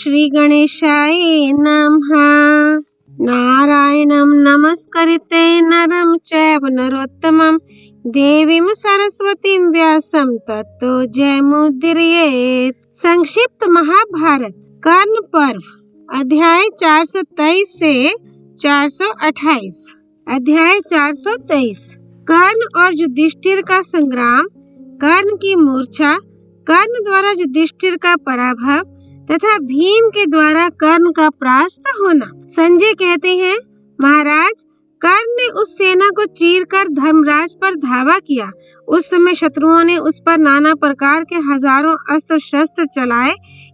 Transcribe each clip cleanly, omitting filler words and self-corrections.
श्री गणेशाय नमः। नारायणं नमस्कृत्य नरं चैव नरोत्तमं देवीं सरस्वतीं व्यासं ततो जयमुदीरयेत्। संक्षिप्त महाभारत कर्ण पर्व अध्याय 423 से 428। अध्याय 423 कर्ण और युधिष्ठिर का संग्राम, कर्ण की मूर्छा, कर्ण द्वारा युधिष्ठिर का पराभव तथा भीम के द्वारा कर्ण का परास्त होना। संजय कहते हैं, महाराज, कर्ण ने उस सेना को चीरकर धर्मराज पर धावा किया। उस समय शत्रुओं ने उस पर नाना प्रकार के हजारों अस्त्र शस्त्र चलाए,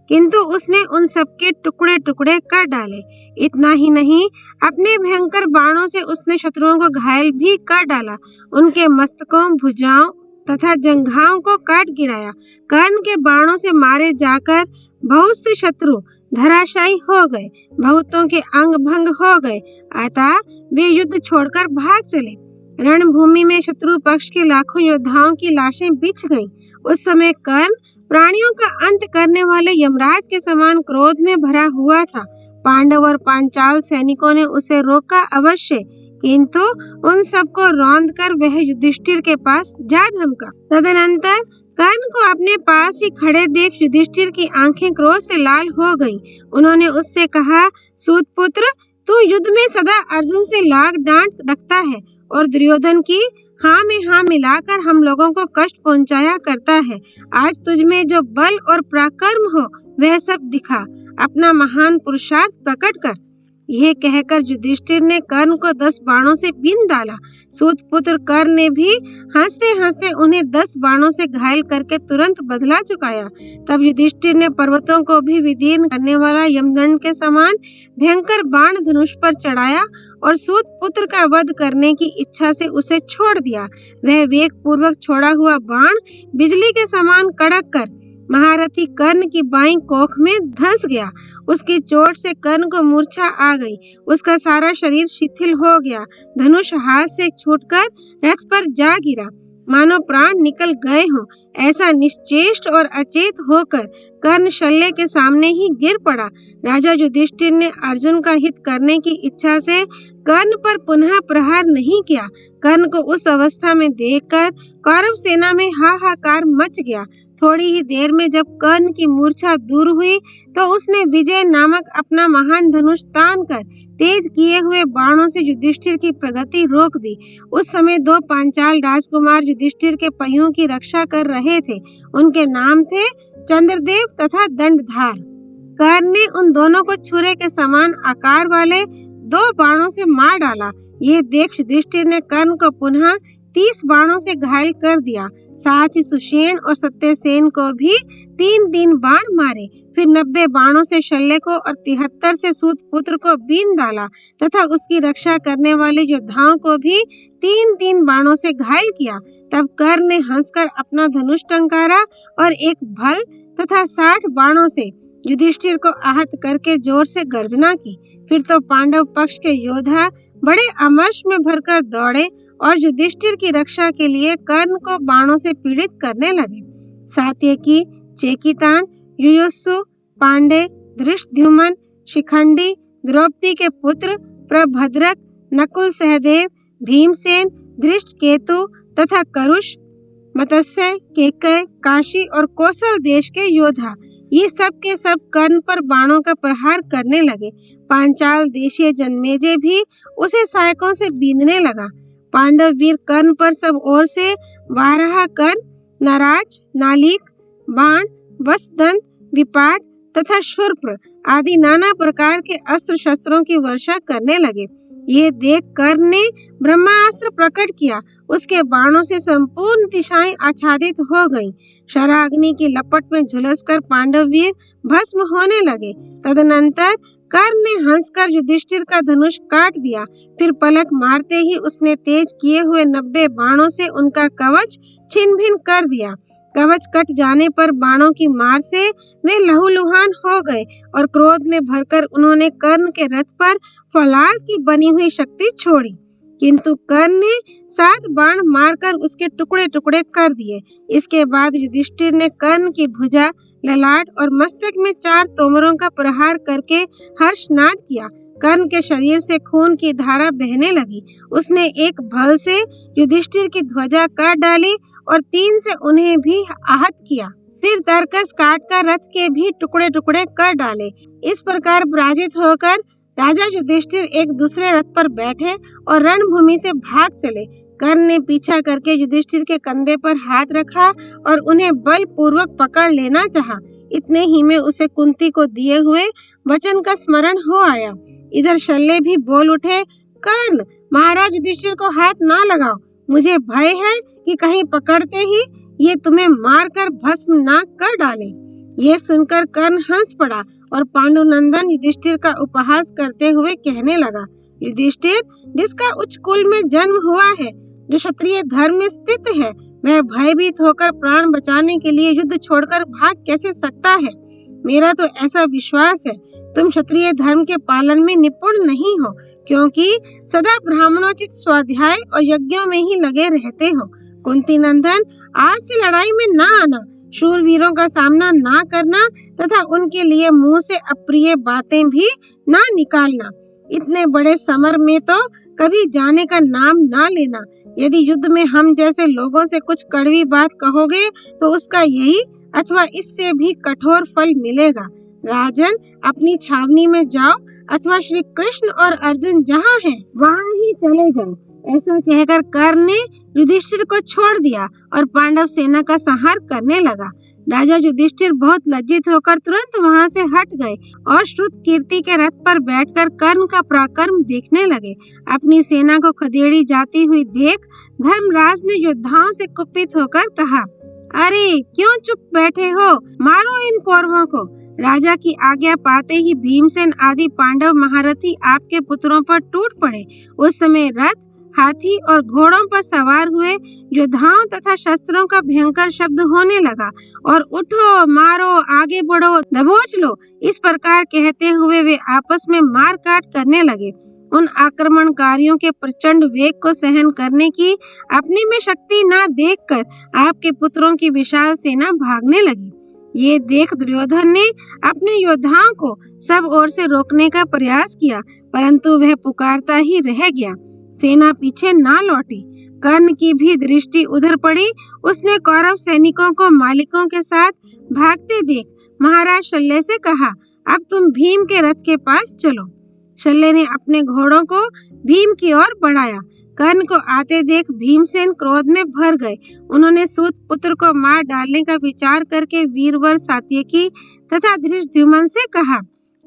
किंतु उसने उन सबके टुकड़े टुकड़े कर डाले। इतना ही नहीं, अपने भयंकर बाणों से उसने शत्रुओं को घायल भी कर डाला। उनके मस्तकों, भुजाओं तथा जंघाओं को काट गिराया। कर्ण के बाणों से मारे जाकर बहुत से शत्रु धराशायी हो गए, बहुतों के अंग भंग हो गए, अतः वे युद्ध छोड़कर भाग चले। रणभूमि में शत्रु पक्ष के लाखों योद्धाओं की लाशें बिछ गईं। उस समय कर्ण प्राणियों का अंत करने वाले यमराज के समान क्रोध में भरा हुआ था। पांडव और पांचाल सैनिकों ने उसे रोका अवश्य, किंतु उन सबको रौंद कर वह युधिष्ठिर के पास जा धमका। तदनंतर कर्ण को अपने पास ही खड़े देख युधिष्ठिर की आंखें क्रोध से लाल हो गईं। उन्होंने उससे कहा, सूतपुत्र, तू युद्ध में सदा अर्जुन से लाग डांट रखता है और दुर्योधन की हाँ में हाँ मिलाकर हम लोगों को कष्ट पहुंचाया करता है। आज तुझ में जो बल और पराक्रम हो वह सब दिखा, अपना महान पुरुषार्थ प्रकट कर। यह कहकर युधिष्ठिर ने कर्ण को 10 बाणों से बीन डाला। सूतपुत्र कर्ण ने भी हंसते हंसते उन्हें 10 बाणों से घायल करके तुरंत बदला चुकाया। तब युधिष्ठिर ने पर्वतों को भी विदीर्ण करने वाला यमदंड के समान भयंकर बाण धनुष पर चढ़ाया और सूतपुत्र का वध करने की इच्छा से उसे छोड़ दिया। वह वेग पूर्वक छोड़ा हुआ बाण बिजली के समान कड़क कर महारथी कर्ण की बाईं कोख में धंस गया। उसकी चोट से कर्ण को मूर्छा आ गई। उसका सारा शरीर शिथिल हो गया। धनुष हाथ से छूटकर रथ पर जा गिरा, मानो प्राण निकल गए हों। ऐसा निश्चेष्ट और अचेत होकर कर्ण शल्य के सामने ही गिर पड़ा। राजा युधिष्ठिर ने अर्जुन का हित करने की इच्छा से कर्ण पर पुनः प्रहार नहीं किया। कर्ण को उस अवस्था में देखकर कौरव सेना में हाहाकार मच गया। थोड़ी ही देर में जब कर्ण की मूर्छा दूर हुई तो उसने विजय नामक अपना महान धनुष तान कर तेज किए हुए बाणों से युधिष्ठिर की प्रगति रोक दी। उस समय 2 पांचाल राजकुमार युधिष्ठिर के पहियों की रक्षा कर रहे थे। उनके नाम थे चंद्रदेव तथा दंडधार। कर्ण ने उन दोनों को छुरे के समान आकार वाले 2 बाणों से मार डाला। ये देख युधिष्ठिर ने कर्ण को पुनः 30 बाणों से घायल कर दिया। साथ ही सुषेण और सत्यसेन को भी 3-3 बाण मारे। फिर 90 बाणों से शल्य को और 73 से सूतपुत्र को बीन डाला तथा उसकी रक्षा करने वाले योद्धाओं को भी 3-3 बाणों से घायल किया। तब कर्ण ने हंसकर अपना धनुष टंकारा और एक भल तथा 60 बाणों से युधिष्ठिर को आहत करके जोर से गर्जना की। फिर तो पांडव पक्ष के योद्धा बड़े अमर्ष में भरकर दौड़े और युधिष्ठिर की रक्षा के लिए कर्ण को बाणों से पीड़ित करने लगे। सात्यकी, चेकितान, युयुत्सु, पांडे, धृष्टद्युम्न, शिखंडी, द्रौपदी के पुत्र प्रभद्रक, नकुल, सहदेव, भीमसेन, धृष्टकेतु तथा करुष, मत्स्य, केकय, काशी और कौशल देश के योद्धा, ये सब के सब कर्ण पर बाणों का प्रहार करने लगे। पांचाल देशीय जन्मेजय भी उसे सहायकों से बीनने लगा। पांडव वीर कर्ण पर सब ओर से वाराह कर्ण, नराज, नालीक, बाण, वसदंत, विपाट तथा शूर्प आदि नाना प्रकार के अस्त्र शस्त्रों की वर्षा करने लगे। ये देख कर्ण ने ब्रह्मास्त्र प्रकट किया। उसके बाणों से संपूर्ण दिशाएं आच्छादित हो गईं। शराग्नि की लपट में झुलसकर पांडव वीर भस्म होने लगे। तदनंतर कर्ण ने हंसकर युधिष्ठिर का धनुष काट दिया। फिर पलक मारते ही उसने तेज किए हुए 90 बाणों से उनका कवच छिन्न भिन्न कर दिया। कवच कट जाने पर बाणों की मार से वे लहूलुहान हो गए और क्रोध में भरकर उन्होंने कर्ण के रथ पर फौलाद की बनी हुई शक्ति छोड़ी, किंतु कर्ण ने 7 बाण मारकर उसके टुकड़े टुकड़े कर दिए। इसके बाद युधिष्ठिर ने कर्ण की भुजा ललाट और मस्तक में 4 तोमरों का प्रहार करके हर्षनाद किया। कर्ण के शरीर से खून की धारा बहने लगी। उसने एक भल से युधिष्ठिर की ध्वजा काट डाली और 3 से उन्हें भी आहत किया। फिर तरकस काट कर रथ के भी टुकड़े टुकड़े कर डाले। इस प्रकार पराजित होकर राजा युधिष्ठिर एक दूसरे रथ पर बैठे और रणभूमि से भाग चले। कर्ण ने पीछा करके युधिष्ठिर के कंधे पर हाथ रखा और उन्हें बलपूर्वक पकड़ लेना चाहा। इतने ही में उसे कुंती को दिए हुए वचन का स्मरण हो आया। इधर शल्य भी बोल उठे, कर्ण, महाराज युधिष्ठिर को हाथ ना लगाओ। मुझे भय है कि कहीं पकड़ते ही ये तुम्हें मारकर भस्म ना कर डाले। ये सुनकर कर्ण हंस पड़ा और पांडुनंदन युधिष्ठिर का उपहास करते हुए कहने लगा, युधिष्ठिर, जिसका उच्च कुल में जन्म हुआ है, जो क्षत्रिय धर्म में स्थित है, वह भयभीत होकर प्राण बचाने के लिए युद्ध छोड़कर भाग कैसे सकता है? मेरा तो ऐसा विश्वास है तुम क्षत्रिय धर्म के पालन में निपुण नहीं हो, क्योंकि सदा ब्राह्मणोचित स्वाध्याय और यज्ञों में ही लगे रहते हो। कुंती नंदन, आज से लड़ाई में ना आना, शूरवीरों का सामना ना करना तथा उनके लिए मुंह से अप्रिय बातें भी ना निकालना। इतने बड़े समर में तो कभी जाने का नाम ना लेना। यदि युद्ध में हम जैसे लोगों से कुछ कड़वी बात कहोगे तो उसका यही अथवा इससे भी कठोर फल मिलेगा। राजन, अपनी छावनी में जाओ अथवा श्री कृष्ण और अर्जुन जहाँ हैं वहाँ ही चले जाओ। ऐसा कहकर कर्ण ने युधिष्ठिर को छोड़ दिया और पांडव सेना का संहार करने लगा। राजा युधिष्ठिर बहुत लज्जित होकर तुरंत वहां से हट गए और श्रुत कीर्ति के रथ पर बैठकर कर्ण का पराक्रम देखने लगे। अपनी सेना को खदेड़ी जाती हुई देख धर्मराज ने योद्धाओं से कुपित होकर कहा, अरे क्यों चुप बैठे हो, मारो इन कौरवों को। राजा की आज्ञा पाते ही भीमसेन आदि पांडव महारथी आपके पुत्रों पर टूट पड़े। उस समय रथ, हाथी और घोड़ों पर सवार हुए योद्धाओं तथा शस्त्रों का भयंकर शब्द होने लगा और उठो, मारो, आगे बढ़ो, दबोच लो, इस प्रकार कहते हुए वे आपस में मार काट करने लगे। उन आक्रमणकारियों के प्रचंड वेग को सहन करने की अपनी में शक्ति न देखकर आपके पुत्रों की विशाल सेना भागने लगी। ये देख दुर्योधन ने अपने योद्धाओं को सब ओर से रोकने का प्रयास किया, परंतु वह पुकारता ही रह गया। सेना पीछे ना लौटी। कर्ण की भी दृष्टि उधर पड़ी। उसने कौरव सैनिकों को मालिकों के साथ भागते देख महाराज शल्य से कहा, अब तुम भीम के रथ के पास चलो। शल्य ने अपने घोड़ों को भीम की ओर बढ़ाया। कर्ण को आते देख भीमसेन क्रोध में भर गए। उन्होंने सूत पुत्र को मार डालने का विचार करके वीरवर सात्यकी तथा धृष्टद्युम्न से कहा,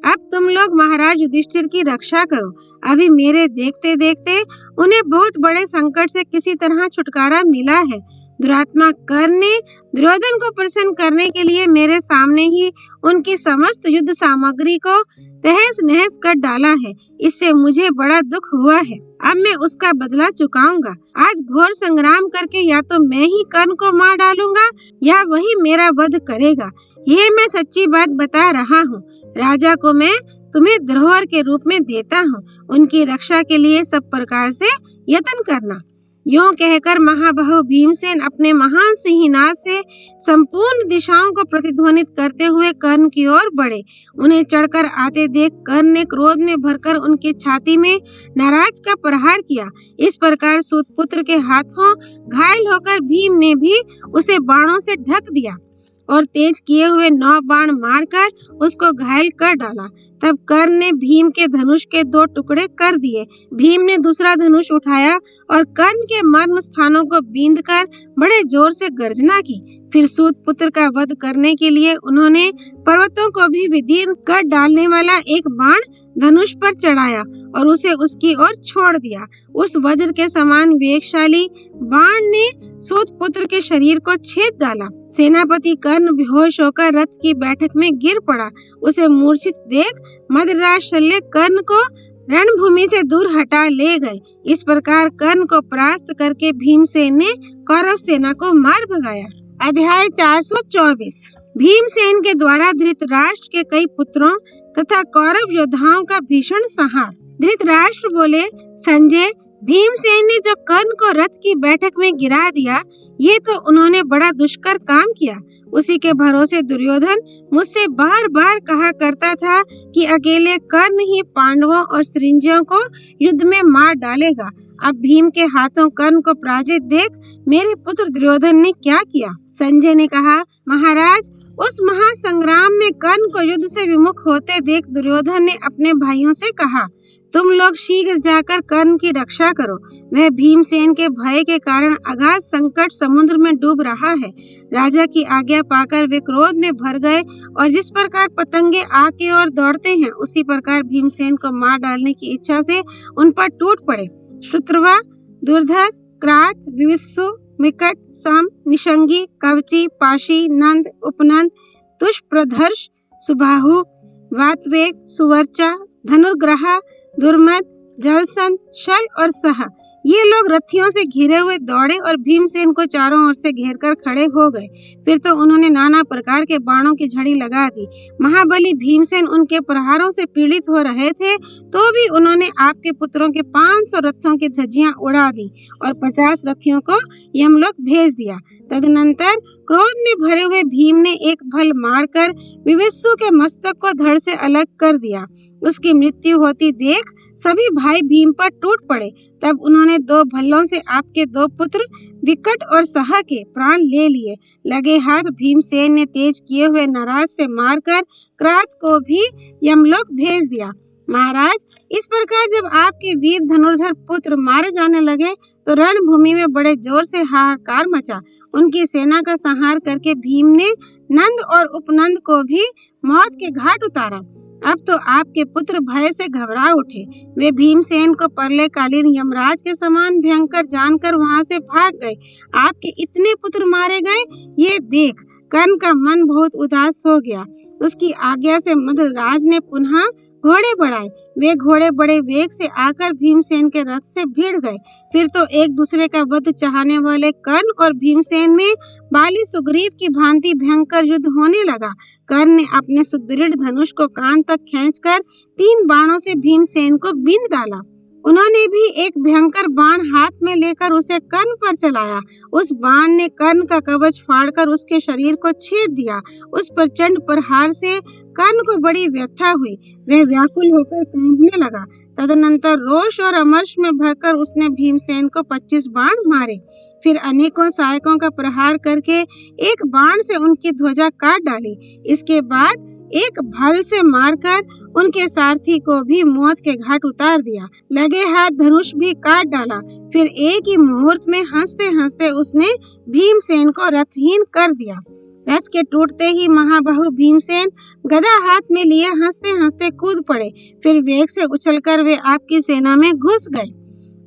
अब तुम लोग महाराज युधिष्ठिर की रक्षा करो। अभी मेरे देखते देखते उन्हें बहुत बड़े संकट से किसी तरह छुटकारा मिला है। दुरात्मा कर्ण ने दुर्योधन को प्रसन्न करने के लिए मेरे सामने ही उनकी समस्त युद्ध सामग्री को तहस नहस कर डाला है। इससे मुझे बड़ा दुख हुआ है। अब मैं उसका बदला चुकाऊंगा। आज घोर संग्राम करके या तो मैं ही कर्ण को मार डालूंगा या वही मेरा वध करेगा। ये मैं सच्ची बात बता रहा हूँ। राजा को मैं तुम्हें धरोहर के रूप में देता हूँ। उनकी रक्षा के लिए सब प्रकार से यत्न करना। यूं कहकर महाबाहु भीमसेन अपने महान सिंहनाद से संपूर्ण दिशाओं को प्रतिध्वनित करते हुए कर्ण की ओर बढ़े। उन्हें चढ़कर आते देख कर्ण ने क्रोध में भरकर उनकी छाती में नाराज का प्रहार किया। इस प्रकार सूतपुत्र के हाथों घायल होकर भीम ने भी उसे बाणों से ढक दिया और तेज किए हुए 9 बाण मारकर उसको घायल कर डाला। तब कर्ण ने भीम के धनुष के 2 टुकड़े कर दिए। भीम ने दूसरा धनुष उठाया और कर्ण के मर्म स्थानों को बींधकर बड़े जोर से गर्जना की। फिर सूत पुत्र का वध करने के लिए उन्होंने पर्वतों को भी विदीर्ण कर डालने वाला एक बाण धनुष पर चढ़ाया और उसे उसकी ओर छोड़ दिया। उस वज्र के समान वेगशाली बाण ने सूत पुत्र के शरीर को छेद डाला। सेनापति कर्ण बेहोश होकर रथ की बैठक में गिर पड़ा। उसे मूर्छित देख मदराज शल्य कर्ण को रणभूमि से दूर हटा ले गए। इस प्रकार कर्ण को परास्त करके भीमसेन ने कौरव सेना को मार भगाया। अध्याय 424। भीमसेन के द्वारा धृतराष्ट्र के कई पुत्रों तथा कौरव योद्धाओं का भीषण संहार। धृतराष्ट्र बोले, संजय, भीमसेन ने जो कर्ण को रथ की बैठक में गिरा दिया, ये तो उन्होंने बड़ा दुष्कर काम किया। उसी के भरोसे दुर्योधन मुझसे बार बार कहा करता था कि अकेले कर्ण ही पांडवों और सृंजियों को युद्ध में मार डालेगा। अब भीम के हाथों कर्ण को पराजित देख मेरे पुत्र दुर्योधन ने क्या किया? संजय ने कहा, महाराज, उस महासंग्राम में कर्ण को युद्ध से विमुख होते देख दुर्योधन ने अपने भाइयों से कहा, तुम लोग शीघ्र जाकर कर्ण की रक्षा करो। वह भीमसेन के भय के कारण अगाध संकट समुद्र में डूब रहा है। राजा की आज्ञा पाकर वे क्रोध में भर गए और जिस प्रकार पतंगे आग की ओर दौड़ते हैं, उसी प्रकार भीमसेन को मार डालने की इच्छा से उन पर टूट पड़े। श्रुतवा, दुर्धर, क्रात, विवित्सु, मिकट, सम, निषंगी, कवची, पाशी, नंद, उपनंद, दुष्प्रधर्ष, सुबाहु, वातवेग, सुवर्चा, धनुर्ग्रहा, दुर्मद, जलसंत, शल और सह, ये लोग रथियों से घिरे हुए दौड़े और भीमसेन को चारों ओर से घेरकर खड़े हो गए। फिर तो उन्होंने नाना प्रकार के बाणों की झड़ी लगा दी। महाबली भीमसेन उनके प्रहारों से पीड़ित हो रहे थे, तो भी उन्होंने आपके पुत्रों के 500 रथों की धज्जियां उड़ा दी और 50 रथियों को यमलोक भेज दिया। तदनंतर क्रोध में भरे हुए भीम ने एक भल मारकर विवित्सु के मस्तक को धड़ से अलग कर दिया। उसकी मृत्यु होती देख सभी भाई भीम पर टूट पड़े। तब उन्होंने 2 भल्लों से आपके 2 पुत्र विकट और सह के प्राण ले लिए। लगे हाथ भीमसेन ने तेज किए हुए नराज से मारकर क्रात को भी यमलोक भेज दिया। महाराज, इस प्रकार जब आपके वीर धनुर्धर पुत्र मारे जाने लगे तो रणभूमि में बड़े जोर से हाहाकार मचा। उनकी सेना का संहार करके भीम ने नंद और उपनंद को भी मौत के घाट उतारा। अब तो आपके पुत्र भय से घबरा उठे। वे भीमसेन को परले कालीन यमराज के समान भयंकर जानकर वहां से भाग गए। आपके इतने पुत्र मारे गए, ये देख कर्ण का मन बहुत उदास हो गया। उसकी आज्ञा से मद्रराज ने पुनः घोड़े बढ़ाए। वे घोड़े बड़े वेग से आकर भीमसेन के रथ से भिड़ गए। फिर तो एक दूसरे का वध चाहने वाले कर्ण और भीमसेन में बाली सुग्रीव की भांति भयंकर युद्ध होने लगा। कर्ण ने अपने सुदृढ़ धनुष को कान तक खींचकर 3 बाणों से भीमसेन को बींध डाला। उन्होंने भी एक भयंकर बाण हाथ में लेकर उसे कर्ण पर चलाया। उस बाण ने कर्ण का कवच फाड़कर उसके शरीर को छेद दिया। उस प्रचंड प्रहार से कर्ण को बड़ी व्यथा हुई। वह व्याकुल होकर कांपने लगा। तदनंतर रोष और अमर्ष में भरकर उसने भीमसेन को 25 बाण मारे। फिर अनेकों सहायकों का प्रहार करके एक बाण से उनकी ध्वजा काट डाली। इसके बाद एक भल से मारकर उनके सारथी को भी मौत के घाट उतार दिया। लगे हाथ धनुष भी काट डाला। फिर एक ही मुहूर्त में हंसते हंसते उसने भीमसेन को रथहीन कर दिया। रथ के टूटते ही महाबाहु भीमसेन गदा हाथ में लिए हंसते हंसते कूद पड़े। फिर वेग से उछलकर वे आपकी सेना में घुस गए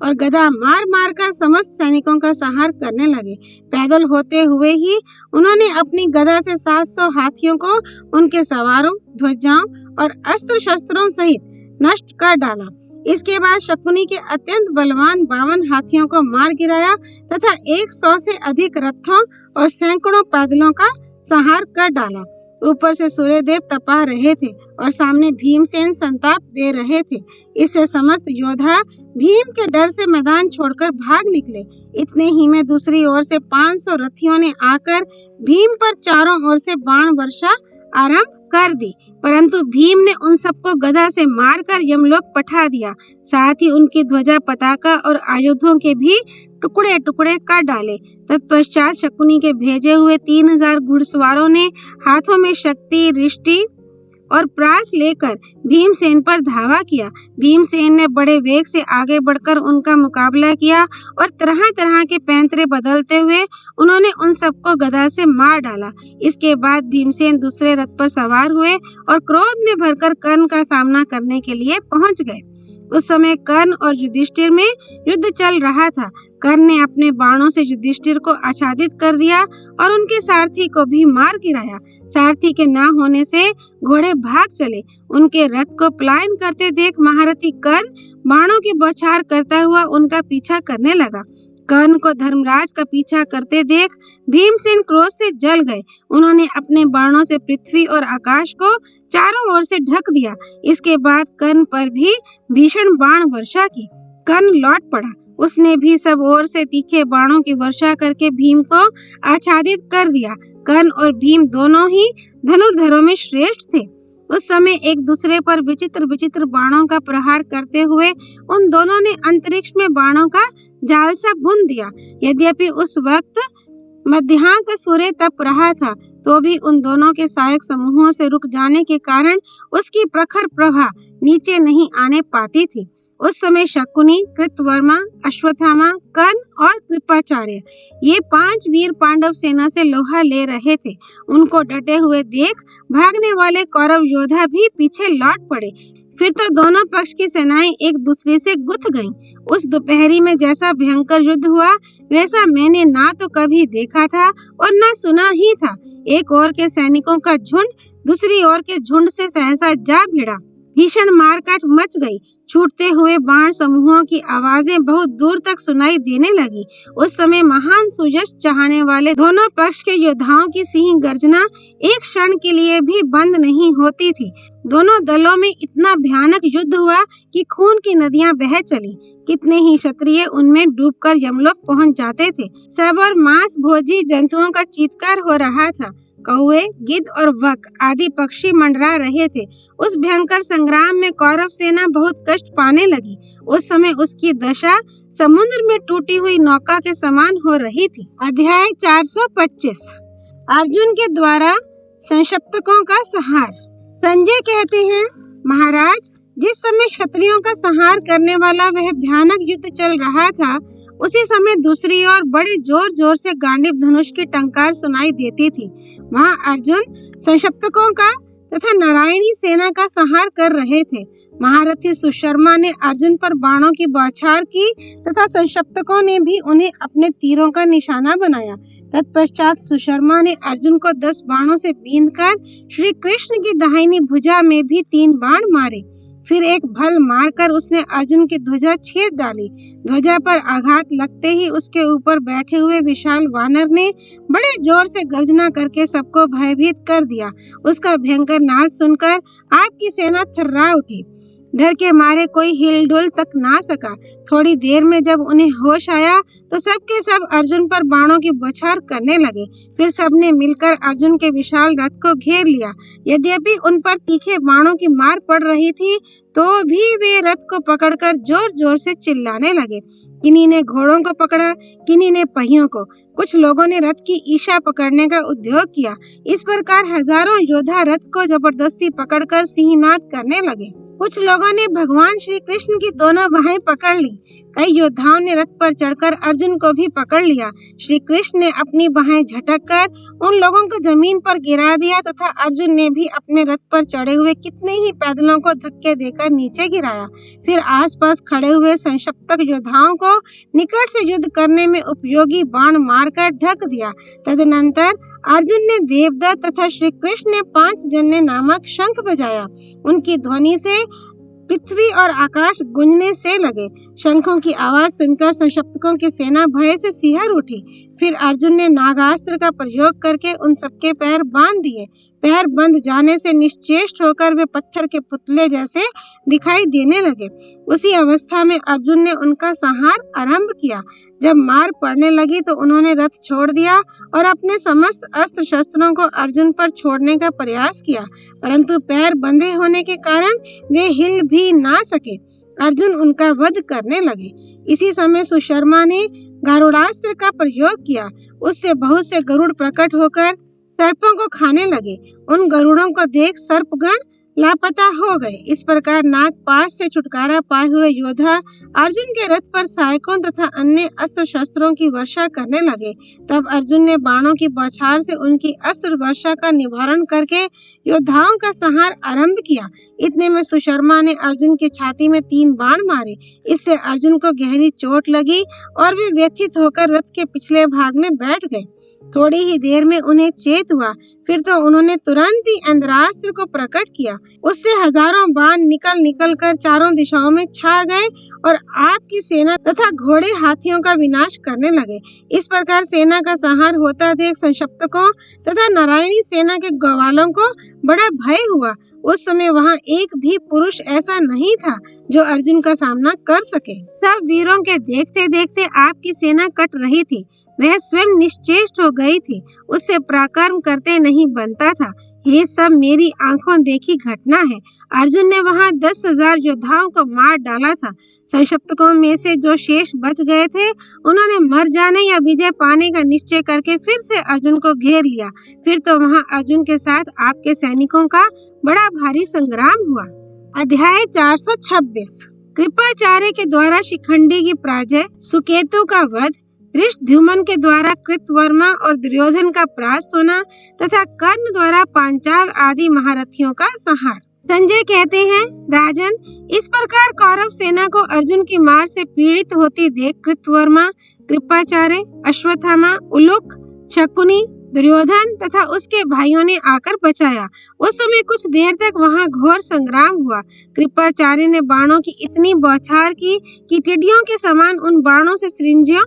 और गदा मार मार कर समस्त सैनिकों का संहार करने लगे। पैदल होते हुए ही उन्होंने अपनी गदा से 700 हाथियों को उनके सवारों, ध्वजाओं और अस्त्र शस्त्रों सहित नष्ट कर डाला। इसके बाद शकुनी के अत्यंत बलवान 52 हाथियों को मार गिराया तथा 100 से अधिक रथों और सैकड़ों पैदलों का संहार कर डाला। ऊपर से सूर्यदेव तपा रहे थे और सामने भीमसेन संताप दे रहे थे। इससे समस्त योद्धा भीम के डर से मैदान छोड़कर भाग निकले। इतने ही में दूसरी ओर से 500 रथियों ने आकर भीम पर चारों ओर से बाण वर्षा आरंभ कर दी, परंतु भीम ने उन सबको गदा से मारकर यमलोक पठा दिया। साथ ही उनकी ध्वजा, पताका और आयुधों के भी टुकड़े टुकड़े कर डाले। तत्पश्चात शकुनी के भेजे हुए 3000 घुड़सवारों ने हाथों में शक्ति, रिष्टि और प्रास लेकर भीमसेन पर धावा किया। भीमसेन ने बड़े वेग से आगे बढ़कर उनका मुकाबला किया और तरह तरह के पैंतरे बदलते हुए उन्होंने उन सबको गदा से मार डाला। इसके बाद भीमसेन दूसरे रथ पर सवार हुए और क्रोध में भरकर कर्ण का सामना करने के लिए पहुंच गए। उस समय कर्ण और युधिष्ठिर में युद्ध चल रहा था। कर्ण ने अपने बाणों से युधिष्ठिर को आच्छादित कर दिया और उनके सारथी को भी मार गिराया। सारथी के न होने से घोड़े भाग चले। उनके रथ को पलायन करते देख महारथी कर्ण बाणों की बौछार करता हुआ उनका पीछा करने लगा। कर्ण को धर्मराज का पीछा करते देख भीमसेन क्रोध से जल गए। उन्होंने अपने बाणों से पृथ्वी और आकाश को चारों ओर से ढक दिया। इसके बाद कर्ण पर भी भीषण बाण वर्षा की। कर्ण लौट पड़ा उसने भी सब ओर से तीखे बाणों की वर्षा करके भीम को आच्छादित कर दिया। कर्ण और भीम दोनों ही धनुर्धरों में श्रेष्ठ थे। उस समय एक दूसरे पर विचित्र विचित्र बाणों का प्रहार करते हुए उन दोनों ने अंतरिक्ष में बाणों का जाल सा बुन दिया। यद्यपि उस वक्त मध्याह्न का सूर्य तप रहा था, तो भी उन दोनों के सहायक समूहों से रुक जाने के कारण उसकी प्रखर प्रभा नीचे नहीं आने पाती थी। उस समय शकुनी, कृतवर्मा, अश्वत्थामा, कर्ण और कृपाचार्य ये 5 वीर पांडव सेना से लोहा ले रहे थे। उनको डटे हुए देख भागने वाले कौरव योद्धा भी पीछे लौट पड़े। फिर तो दोनों पक्ष की सेनाएं एक दूसरे से गुथ गईं। उस दोपहरी में जैसा भयंकर युद्ध हुआ वैसा मैंने ना तो कभी देखा था और ना सुना ही था। एक ओर के सैनिकों का झुंड दूसरी ओर के झुंड से सहसा जा भिड़ा। भीषण मारकाट मच गई। छूटते हुए बाण समूहों की आवाजें बहुत दूर तक सुनाई देने लगी। उस समय महान सुयश चाहने वाले दोनों पक्ष के योद्धाओं की सिंह गर्जना एक क्षण के लिए भी बंद नहीं होती थी। दोनों दलों में इतना भयानक युद्ध हुआ कि खून की नदियां बह चली। कितने ही क्षत्रिय उनमें डूबकर यमलोक पहुंच जाते थे। सब और मांस भोजी जंतुओं का चीत्कार हो रहा था। कौवे, गिद्ध और वक आदि पक्षी मंडरा रहे थे। उस भयंकर संग्राम में कौरव सेना बहुत कष्ट पाने लगी। उस समय उसकी दशा समुद्र में टूटी हुई नौका के समान हो रही थी। अध्याय 425 अर्जुन के द्वारा संशप्तकों का संहार। संजय कहते हैं, महाराज, जिस समय क्षत्रियों का संहार करने वाला वह भयानक युद्ध चल रहा था, उसी समय दूसरी ओर बड़े जोर जोर से गांडीव धनुष की टंकार सुनाई देती थी। वहां अर्जुन संशप्तकों का तथा नारायणी सेना का संहार कर रहे थे। महारथी सुशर्मा ने अर्जुन पर बाणों की बौछार की तथा संशप्तकों ने भी उन्हें अपने तीरों का निशाना बनाया। तत्पश्चात सुशर्मा ने अर्जुन को 10 बाणों से बींधकर श्री कृष्ण की दाहिनी भुजा में भी 3 बाण मारे। फिर एक भल मारकर उसने अर्जुन की ध्वजा छेद डाली। ध्वजा पर आघात लगते ही उसके ऊपर बैठे हुए विशाल वानर ने बड़े जोर से गर्जना करके सबको भयभीत कर दिया। उसका भयंकर नाद सुनकर आपकी सेना थर्रा उठी। डर के मारे कोई हिलडुल तक ना सका। थोड़ी देर में जब उन्हें होश आया तो सबके सब अर्जुन पर बाणों की बौछार करने लगे। फिर सबने मिलकर अर्जुन के विशाल रथ को घेर लिया। यद्यपि उन पर तीखे बाणों की मार पड़ रही थी, तो भी वे रथ को पकड़कर जोर जोर से चिल्लाने लगे। किन्हीं ने घोड़ों को पकड़ा, किन्हीं ने पहियों को। कुछ लोगों ने रथ की ईशा पकड़ने का उद्योग किया। इस प्रकार हजारों योद्धा रथ को जबरदस्ती पकड़कर सिंहनाद करने लगे। कुछ लोगों ने भगवान श्री कृष्ण की दोनों बाहें पकड़ ली। कई योद्धाओं ने रथ पर चढ़कर अर्जुन को भी पकड़ लिया। श्री कृष्ण ने अपनी बाहें झटककर उन लोगों को जमीन पर गिरा दिया तथा अर्जुन ने भी अपने रथ पर चढ़े हुए कितने ही पैदलों को धक्के देकर नीचे गिराया। फिर आसपास खड़े हुए संशप्तक योद्धाओं को निकट से युद्ध करने में उपयोगी बाण मारकर ढक दिया। तदनंतर अर्जुन ने देवदत्त तथा श्री कृष्ण ने 5 जन्य नामक शंख बजाया। उनकी ध्वनि से पृथ्वी और आकाश गूंजने से लगे। शंखों की आवाज सुनकर संशप्तकों की सेना भय से सिहर उठी। फिर अर्जुन ने नागास्त्र का प्रयोग करके उन सबके पैर बांध दिए। पैर बंध जाने से निश्चेष्ट होकर वे पत्थर के पुतले जैसे दिखाई देने लगे। उसी अवस्था में अर्जुन ने उनका संहार आरंभ किया। जब मार पड़ने लगी तो उन्होंने रथ छोड़ दिया और अपने समस्त अस्त्र शस्त्रों को अर्जुन पर छोड़ने का प्रयास किया, परंतु पैर बंधे होने के कारण वे हिल भी ना सके। अर्जुन उनका वध करने लगे। इसी समय सुशर्मा ने गरुड़ास्त्र का प्रयोग किया। उससे बहुत से गरुड़ प्रकट होकर सर्पों को खाने लगे। उन गरुड़ों को देख सर्पगण लापता हो गए। इस प्रकार नागपाश से छुटकारा पाए हुए योद्धा अर्जुन के रथ पर सहायकों तथा अन्य अस्त्र शस्त्रों की वर्षा करने लगे। तब अर्जुन ने बाणों की बौछार से उनकी अस्त्र वर्षा का निवारण करके योद्धाओं का संहार आरंभ किया। इतने में सुशर्मा ने अर्जुन की छाती में 3 बाण मारे। इससे अर्जुन को गहरी चोट लगी और वे व्यथित होकर रथ के पिछले भाग में बैठ गए। थोड़ी ही देर में उन्हें चेत हुआ। फिर तो उन्होंने तुरंत ही इंद्रास्त्र को प्रकट किया। उससे हजारों बाण निकल कर चारों दिशाओं में छा गए और आपकी सेना तथा घोड़े हाथियों का विनाश करने लगे। इस प्रकार सेना का संहार होता देख संशप्तकों तथा नारायणी सेना के ग्वालों को बड़ा भय हुआ। उस समय वहाँ एक भी पुरुष ऐसा नहीं था जो अर्जुन का सामना कर सके। सब वीरों के देखते देखते आपकी सेना कट रही थी। वह स्वयं निश्चेष्ट हो गई थी। उससे पराक्रम करते नहीं बनता था। ये सब मेरी आंखों देखी घटना है। अर्जुन ने वहां 10,000 योद्धाओं को मार डाला था। संक्षिप्तकों में से जो शेष बच गए थे, उन्होंने मर जाने या विजय पाने का निश्चय करके फिर से अर्जुन को घेर लिया। फिर तो वहां अर्जुन के साथ आपके सैनिकों का बड़ा भारी संग्राम हुआ। अध्याय 426। कृपाचार्य के द्वारा शिखंडी की पराजय, सुकेतु का वध, धृष्टद्युम्न के द्वारा कृतवर्मा और दुर्योधन का परास्त होना तथा कर्ण द्वारा पांचाल आदि महारथियों का संहार। संजय कहते हैं, राजन, इस प्रकार कौरव सेना को अर्जुन की मार से पीड़ित होती देख कृतवर्मा, कृपाचार्य, अश्वत्थामा, उलुक, शकुनी, दुर्योधन तथा उसके भाइयों ने आकर बचाया। उस समय कुछ देर तक वहां घोर संग्राम हुआ। कृपाचार्य ने बाणों की इतनी बौछार की कि टिड्डियों के समान उन बाणों से सृंजियों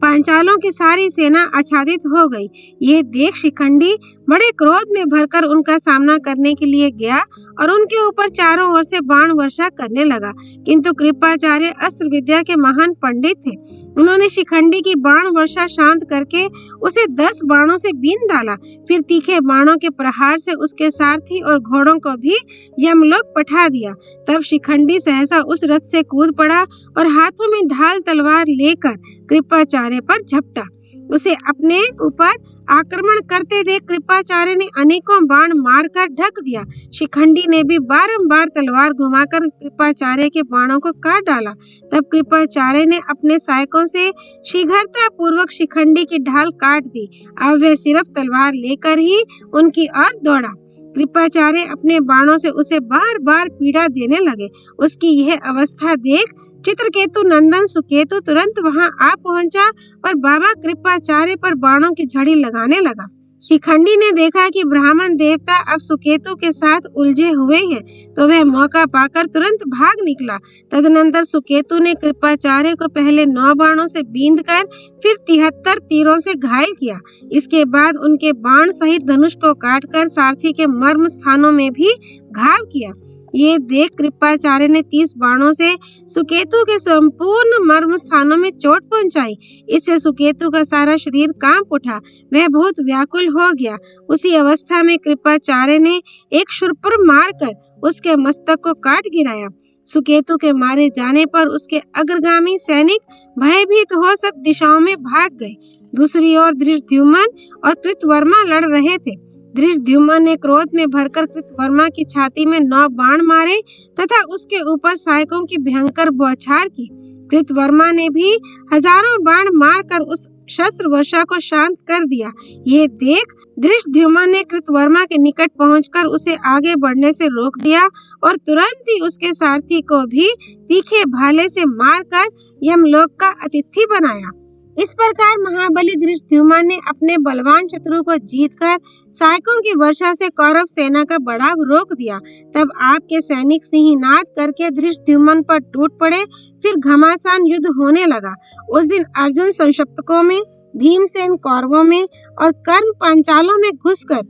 पांचालों की सारी सेना आच्छादित हो गई। ये देख शिखंडी बड़े क्रोध में भरकर उनका सामना करने के लिए गया और उनके ऊपर चारों ओर से बाण वर्षा करने लगा। किंतु कृपाचार्य अस्त्र विद्या के महान पंडित थे। उन्होंने शिखंडी की बाण वर्षा शांत करके उसे 10 बाणों से बीन डाला। फिर तीखे बाणों के प्रहार से उसके सारथी और घोड़ों को भी यमलोक पठा दिया। तब शिखंडी सहसा उस रथ से कूद पड़ा और हाथों में ढाल तलवार लेकर कृपाचार्य पर झपटा। उसे अपने ऊपर आक्रमण करते देख कृपाचार्य ने अनेकों बाण मारकर ढक दिया। शिखंडी ने भी बारंबार तलवार घुमाकर कृपाचार्य के बाणों को काट डाला। तब कृपाचार्य ने अपने सहायकों से शीघ्रता पूर्वक शिखंडी की ढाल काट दी। अब वे सिर्फ तलवार लेकर ही उनकी ओर दौड़ा। कृपाचार्य अपने बाणों से उसे बार बार पीड़ा देने लगे। उसकी यह अवस्था देख चित्रकेतु नंदन सुकेतु तुरंत वहां आ पहुंचा और बाबा कृपाचार्य पर बाणों की झड़ी लगाने लगा। शिखंडी ने देखा कि ब्राह्मण देवता अब सुकेतु के साथ उलझे हुए हैं, तो वह मौका पाकर तुरंत भाग निकला। तदनंतर सुकेतु ने कृपाचार्य को पहले 9 बाणों से बींधकर फिर 73 तीरों से घायल किया। इसके बाद उनके बाण सहित धनुष को काटकर सारथी के मर्म स्थानों में भी घाव किया। ये देख कृपाचार्य ने 30 बाणों से सुकेतु के संपूर्ण मर्म स्थानों में चोट पहुंचाई। इससे सुकेतु का सारा शरीर कांप उठा। वह बहुत व्याकुल हो गया। उसी अवस्था में कृपाचार्य ने एक शूर्पण मारकर उसके मस्तक को काट गिराया। सुकेतु के मारे जाने पर उसके अग्रगामी सैनिक भयभीत हो सब दिशाओं में भाग गए। दूसरी ओर धृष्टद्युम्न और कृतवर्मा लड़ रहे थे। धृष्टद्युम्न ने क्रोध में भरकर कृतवर्मा की छाती में 9 बाण मारे तथा उसके ऊपर सहायकों की भयंकर बौछार की। कृतवर्मा ने भी हजारों बाण मारकर उस शस्त्र वर्षा को शांत कर दिया। ये देख धृष्टद्युम्न ने कृतवर्मा के निकट पहुंचकर उसे आगे बढ़ने से रोक दिया और तुरंत ही उसके सारथी को भी तीखे भाले से मारकर यमलोक का अतिथि बनाया। इस प्रकार महाबली धृष्टद्युम्न ने अपने बलवान शत्रु को जीतकर सहायकों की वर्षा से कौरव सेना का बढ़ाव रोक दिया। तब आपके सैनिक सिंहनाद करके धृष्टद्युम्न पर टूट पड़े। फिर घमासान युद्ध होने लगा। उस दिन अर्जुन संक्षिप्तकों में, भीमसेन कौरवों में और कर्ण पांचालों में घुसकर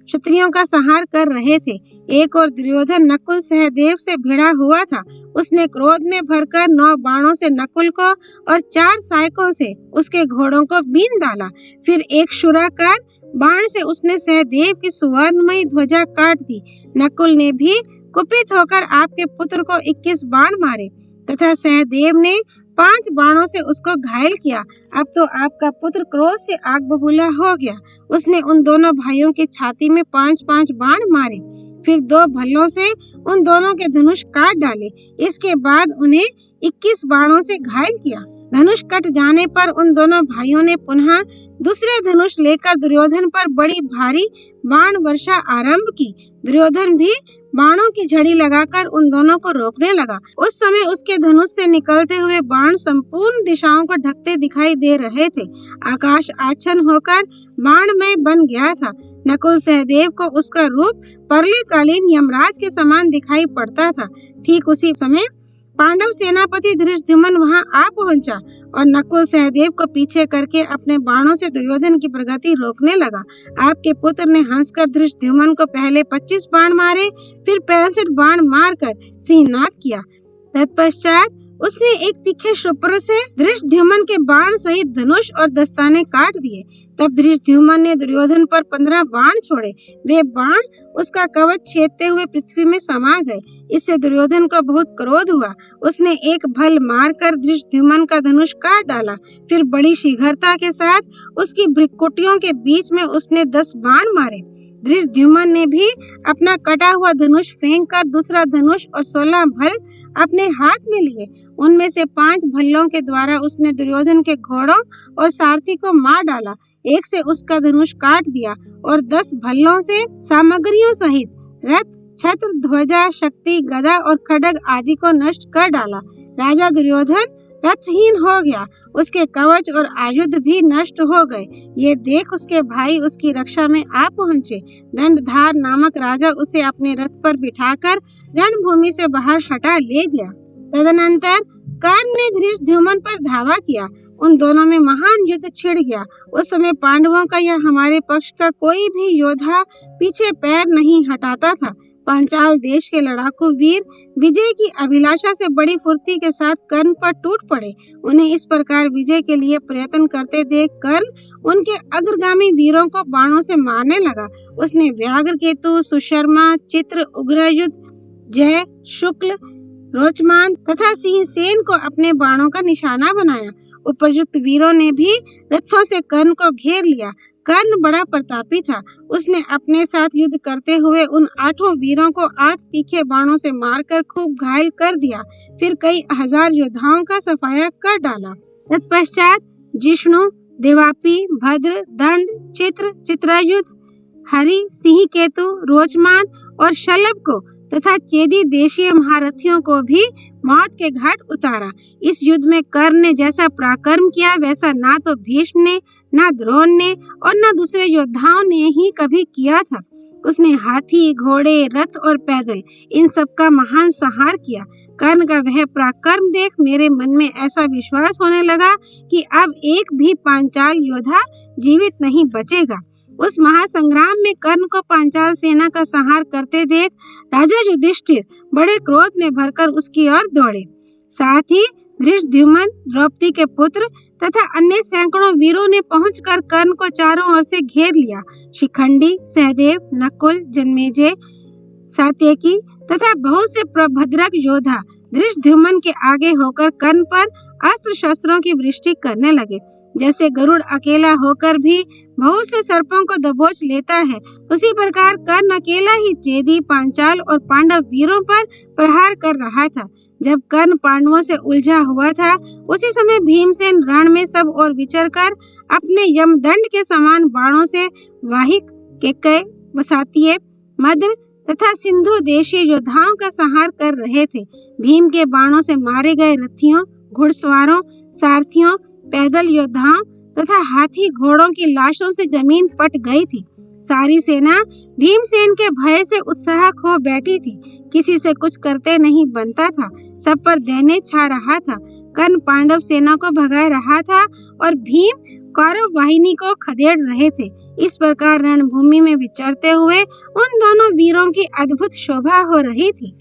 क्षत्रियों का संहार कर रहे थे। एक और दुर्योधन नकुल सहदेव से भिड़ा हुआ था। उसने क्रोध में भरकर 9 बाणों से नकुल को और 4 सहायकों से उसके घोड़ों को बीन डाला। फिर एक शूराकार बाण से उसने सहदेव की सुवर्णमयी ध्वजा काट दी। नकुल ने भी कुपित होकर आपके पुत्र को 21 बाण मारे तथा सहदेव ने 5 बाणों से उसको घायल किया। अब तो आपका पुत्र क्रोध से आग बबूला हो गया। उसने उन दोनों भाइयों की छाती में 5-5 बाण मारे। फिर 2 भल्लों से उन दोनों के धनुष काट डाले। इसके बाद उन्हें 21 बाणों से घायल किया। धनुष कट जाने पर उन दोनों भाइयों ने पुनः दूसरे धनुष लेकर दुर्योधन पर बड़ी भारी बाण वर्षा आरंभ की। दुर्योधन भी बाणों की झड़ी लगाकर उन दोनों को रोकने लगा। उस समय उसके धनुष से निकलते हुए बाण संपूर्ण दिशाओं को ढकते दिखाई दे रहे थे। आकाश आच्छन्न होकर बाणमय बन गया था। नकुल सहदेव को उसका रूप परलीकालीन यमराज के समान दिखाई पड़ता था। ठीक उसी समय पांडव सेनापति धृष्टद्युम्न वहां आ पहुंचा और नकुल सहदेव को पीछे करके अपने बाणों से दुर्योधन की प्रगति रोकने लगा। आपके पुत्र ने हंसकर धृष्टद्युम्न को पहले 25 बाण मारे, फिर 65 बाण मारकर सिंहनाद किया। तत्पश्चात उसने एक तीखे शुप्र से धृष्टद्युम्न के बाण सहित धनुष और दस्ताने काट दिए। तब धृष्टद्युम्न ने दुर्योधन पर 15 बाण छोड़े। वे बाण उसका कवच छेदते हुए पृथ्वी में समा गए। इससे दुर्योधन को बहुत क्रोध हुआ। उसने एक भल मारकर धृष्टद्युम्न का धनुष काट डाला। फिर बड़ी शीघ्रता के साथ उसकी भ्रुकुटियों के बीच में उसने 10 बाण मारे। धृष्टद्युम्न ने भी अपना कटा हुआ धनुष फेंककर दूसरा धनुष और 16 भल अपने हाथ में लिए। उनमें से 5 भल्लों के द्वारा उसने दुर्योधन के घोड़ों और सारथी को मार डाला। एक से उसका धनुष काट दिया और 10 भल्लों से सामग्रियों सहित रथ, छत्र, ध्वजा, शक्ति, गदा और खड्ग आदि को नष्ट कर डाला। राजा दुर्योधन रथहीन हो गया। उसके कवच और आयुध भी नष्ट हो गए। ये देख उसके भाई उसकी रक्षा में आ पहुंचे। दंडधार नामक राजा उसे अपने रथ पर बिठाकर रणभूमि से बाहर हटा ले गया। तदनंतर कर्ण ने धृष्टद्युम्न पर धावा किया। उन दोनों में महान युद्ध छिड़ गया। उस समय पांडवों का या हमारे पक्ष का कोई भी योद्धा पीछे पैर नहीं हटाता था। पांचाल देश के लड़ाकू वीर विजय की अभिलाषा से बड़ी फुर्ती के साथ कर्ण पर टूट पड़े। उन्हें इस प्रकार विजय के लिए प्रयत्न करते देख कर्ण उनके अग्रगामी वीरों को बाणों से मारने लगा। उसने व्याघ्रकेतु, सुशर्मा, चित्र, उग्रयुध, जय, शुक्ल, रोचमान तथा सिंहसेन को अपने बाणों का निशाना बनाया। उपयुक्त वीरों ने भी रथों से कर्ण को घेर लिया। कर्ण बड़ा प्रतापी था। उसने अपने साथ युद्ध करते हुए उन 8 वीरों को 8 तीखे बाणों से मारकर खूब घायल कर दिया। फिर कई हजार योद्धाओं का सफाया कर डाला। तत्पश्चात जिष्णु, देवापी, भद्र, दंड, चित्र, चित्रायुध, हरि, सिंहकेतु, रोचमान और शलभ को तथा चेदी देशीय महारथियों को भी मौत के घाट उतारा। इस युद्ध में कर्ण ने जैसा पराक्रम किया वैसा ना तो भीष्म ने, ना द्रोण ने और ना दूसरे योद्धाओं ने ही कभी किया था। उसने हाथी, घोड़े, रथ और पैदल इन सब का महान संहार किया। कर्ण का वह पराक्रम देख मेरे मन में ऐसा विश्वास होने लगा कि अब एक भी पांचाल योद्धा जीवित नहीं बचेगा। उस महासंग्राम में कर्ण को पांचाल सेना का संहार करते देख राजा युधिष्ठिर बड़े क्रोध में भरकर उसकी ओर दौड़े। साथ ही धृष्टद्युम्न, द्रौपदी के पुत्र तथा अन्य सैकड़ों वीरों ने पहुंचकर कर्ण को चारों ओर से घेर लिया। शिखंडी, सहदेव, नकुल, जन्मेजय, सात्यकी तथा बहुत से प्रभद्रक योद्धा धृष्टद्युम्न के आगे होकर कर्ण पर अस्त्र शस्त्रों की वृष्टि करने लगे। जैसे गरुड़ अकेला होकर भी बहुत से सर्पों को दबोच लेता है, उसी प्रकार कर्ण अकेला ही चेदी, पांचाल और पांडव वीरों पर प्रहार कर रहा था। जब कर्ण पांडवों से उलझा हुआ था, उसी समय भीमसेन रण में सब ओर विचरकर अपने यमदंड के समान बाणों से वाहिक, केकय, वसातीय, मद्र तथा सिंधु देशीय योद्धाओं का संहार कर रहे थे। भीम के बाणों से मारे गए रथियों, घुड़सवारों, सारथियों, पैदल योद्धाओं तथा हाथी घोड़ों की लाशों से जमीन पट गई थी। सारी सेना भीमसेन के भय से उत्साह खो बैठी थी। किसी से कुछ करते नहीं बनता था। सब पर दैन्य छा रहा था। कर्ण पांडव सेना को भगा रहा था और भीम कौरव वाहिनी को खदेड़ रहे थे। इस प्रकार रणभूमि में विचरते हुए उन दोनों वीरों की अद्भुत शोभा हो रही थी।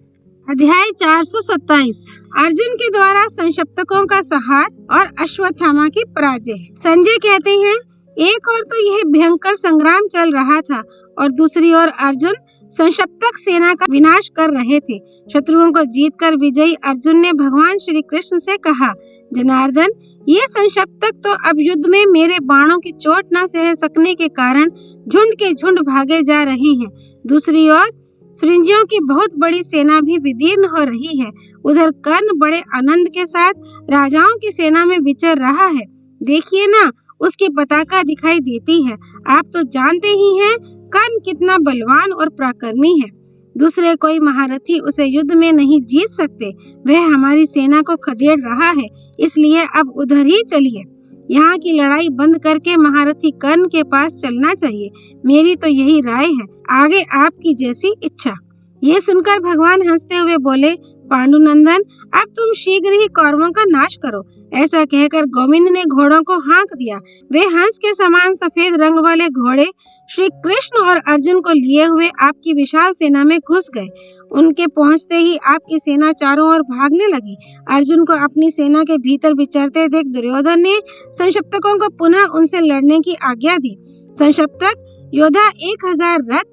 अध्याय 427 अर्जुन के द्वारा संशप्तकों का संहार और अश्वत्थामा की पराजय। संजय कहते हैं, एक ओर तो यह भयंकर संग्राम चल रहा था और दूसरी ओर अर्जुन संशप्तक सेना का विनाश कर रहे थे। शत्रुओं को जीतकर विजयी अर्जुन ने भगवान श्री कृष्ण से कहा, जनार्दन, ये संशप्तक तो अब युद्ध में मेरे बाणों की चोट न सह सकने के कारण झुंड के झुंड भागे जा रहे हैं। दूसरी ओर सृंजियों की बहुत बड़ी सेना भी विदीर्ण हो रही है। उधर कर्ण बड़े आनंद के साथ राजाओं की सेना में विचर रहा है। देखिए ना, उसकी पताका दिखाई देती है। आप तो जानते ही हैं कर्ण कितना बलवान और पराक्रमी है। दूसरे कोई महारथी उसे युद्ध में नहीं जीत सकते। वह हमारी सेना को खदेड़ रहा है, इसलिए अब उधर ही चलिए। यहाँ की लड़ाई बंद करके महारथी कर्ण के पास चलना चाहिए। मेरी तो यही राय है। आगे आपकी जैसी इच्छा। ये सुनकर भगवान हंसते हुए बोले, पांडुनंदन, अब तुम शीघ्र ही कौरवों का नाश करो। ऐसा कहकर गोविंद ने घोड़ों को हाँक दिया। वे हंस के समान सफेद रंग वाले घोड़े श्री कृष्ण और अर्जुन को लिए हुए आपकी विशाल सेना में घुस गए। उनके पहुंचते ही आपकी सेना चारों ओर भागने लगी। अर्जुन को अपनी सेना के भीतर विचरते देख दुर्योधन ने संक्षिप्तकों को पुनः उनसे लड़ने की आज्ञा दी। संक्षिप्तक योद्धा 1000 रथ,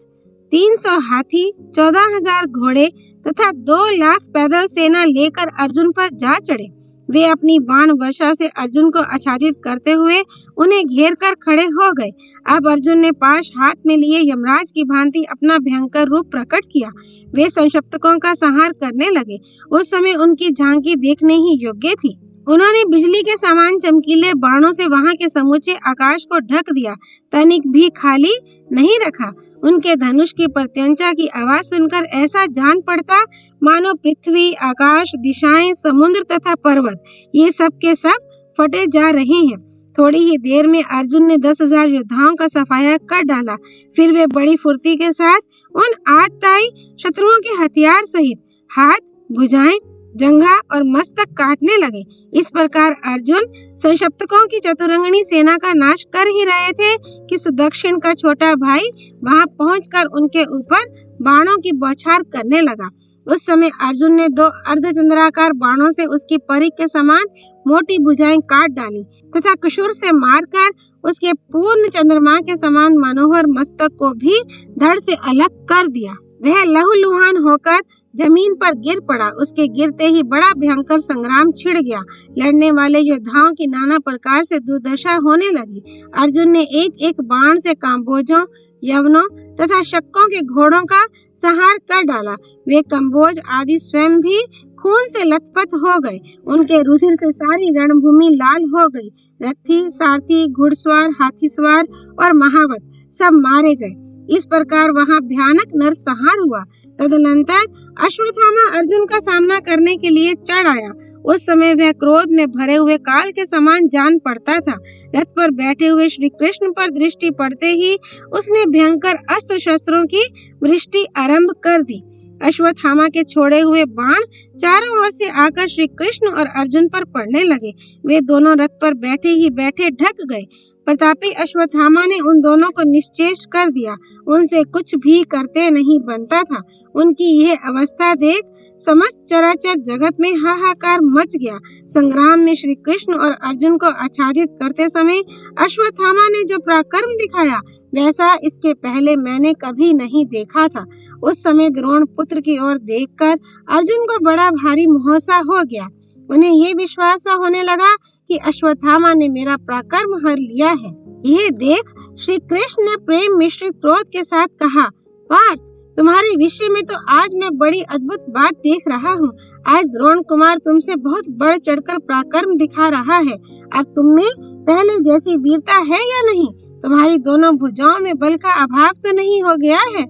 300 हाथी, 14,000 घोड़े तथा 2 लाख पैदल सेना लेकर अर्जुन पर जा चढ़े। वे अपनी बाण वर्षा से अर्जुन को आच्छादित करते हुए उन्हें घेर कर खड़े हो गए। अब अर्जुन ने पाश हाथ में लिए यमराज की भांति अपना भयंकर रूप प्रकट किया। वे संक्षिप्तकों का संहार करने लगे। उस समय उनकी झांकी देखने ही योग्य थी। उन्होंने बिजली के समान चमकीले बाणों से वहां के समूचे आकाश को ढक दिया, तनिक भी खाली नहीं रखा। उनके धनुष की प्रत्यंचा की आवाज सुनकर ऐसा जान पड़ता मानो पृथ्वी, आकाश, दिशाएं, समुद्र तथा पर्वत ये सब के सब फटे जा रहे हैं। थोड़ी ही देर में अर्जुन ने 10,000 योद्धाओं का सफाया कर डाला। फिर वे बड़ी फुर्ती के साथ उन आतताई शत्रुओं के हथियार सहित हाथ, भुजाएं, जंघा और मस्तक काटने लगे। इस प्रकार अर्जुन संक्षिप्तकों की चतुरंगनी सेना का नाश कर ही रहे थे कि सुदक्षिण का छोटा भाई वहां पहुंचकर उनके ऊपर बाणों की बौछार करने लगा। उस समय अर्जुन ने 2 अर्धचंद्राकार बाणों से उसकी परिघ के समान मोटी भुजाएं काट डाली तथा कुशुर से मारकर उसके पूर्ण चंद्रमा के समान मनोहर मस्तक को भी धड़ से अलग कर दिया। वह लहूलुहान होकर जमीन पर गिर पड़ा। उसके गिरते ही बड़ा भयंकर संग्राम छिड़ गया। लड़ने वाले योद्धाओं की नाना प्रकार से दुर्दशा होने लगी। अर्जुन ने एक एक बाण से काम्बोजों, यवनों तथा शक्कों के घोड़ों का संहार कर डाला। वे कम्बोज आदि स्वयं भी खून से लथपथ हो गए। उनके रुधिर से सारी रणभूमि लाल हो गई। रथी, सारथी, घुड़सवार, हाथी सवार और महावत सब मारे गए। इस प्रकार वहां भयानक नरसंहार हुआ। तदनंतर अश्वत्थामा अर्जुन का सामना करने के लिए चढ़ आया। उस समय वह क्रोध में भरे हुए काल के समान जान पड़ता था। रथ पर बैठे हुए श्री कृष्ण पर दृष्टि पड़ते ही उसने भयंकर अस्त्र शस्त्रों की वृष्टि आरंभ कर दी। अश्वत्थामा के छोड़े हुए बाण चारों ओर से आकर श्री कृष्ण और अर्जुन पर पड़ने लगे। वे दोनों रथ पर बैठे ही बैठे ढक गए। प्रतापी अश्वत्थामा ने उन दोनों को निश्चेष्ट कर दिया। उनसे कुछ भी करते नहीं बनता था। उनकी यह अवस्था देख समस्त चराचर जगत में हाहाकार मच गया। संग्राम में श्री कृष्ण और अर्जुन को आच्छादित करते समय अश्वत्थामा ने जो पराक्रम दिखाया वैसा इसके पहले मैंने कभी नहीं देखा था। उस समय द्रोण पुत्र की ओर देखकर अर्जुन को बड़ा भारी मोहसा हो गया। उन्हें ये विश्वास होने लगा कि अश्वत्थामा ने मेरा पराक्रम हर लिया है। यह देख श्री कृष्ण ने प्रेम मिश्रित क्रोध के साथ कहा, पार्थ, तुम्हारे विषय में तो आज मैं बड़ी अद्भुत बात देख रहा हूँ। आज द्रोण कुमार तुमसे बहुत बढ़ चढ़कर पराक्रम दिखा रहा है। अब तुम में पहले जैसी वीरता है या नहीं? तुम्हारी दोनों भुजाओं में बल का अभाव तो नहीं हो गया है?